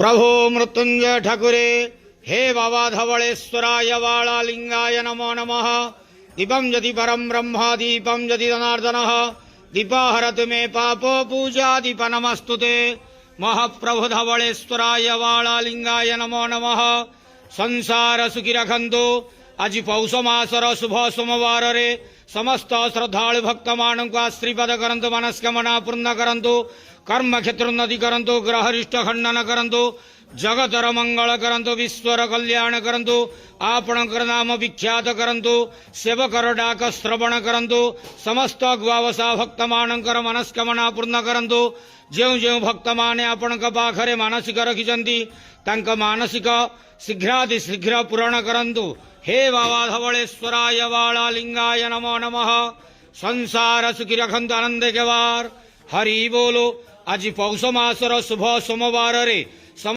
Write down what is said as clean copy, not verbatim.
प्रभो मृत्युंजय ठाकुरे हे बाबा धवळेश्वराय वाळालिंगाय नमो नमः। दीपं यदि परं ब्रह्म दीपं यदि जनार्दनः दीपहरतु मे पापो पूजा दीप नमस्तुते। महाप्रभु धवळेश्वराय वाळालिंगाय नमो नमः। संसार सुखी रखंतु। आज पौष मासर शुभ सोमवार रे समस्त श्रद्धालु भक्त मानक श्रीपद करंतु मनस्कामना पूर्ण करंतु कर्म क्षेत्र उन्नति करंतु ग्रहरिष्ट खंडन करंतु जगतर मंगल करंतु विश्वर कल्याण करंतु आपणकर नाम विख्यात करंतु सेवकर डाक श्रवण करंतु समस्त ग्वावसा भक्त मानकर मनस्कामना पूर्ण करंतु। जो जो भक्त माने आपणक पाखरे मानसिक रखिचंती तांक मानसिक शीघ्राति शीघ्र पूरण करंतु। हे बाबा धवळेश्वराय वाळालिंगाय नमो नमः। संसार सुखी रखंतु आनंद के वार हरि बोलो। आज पौष मासर शुभ सोमवार रे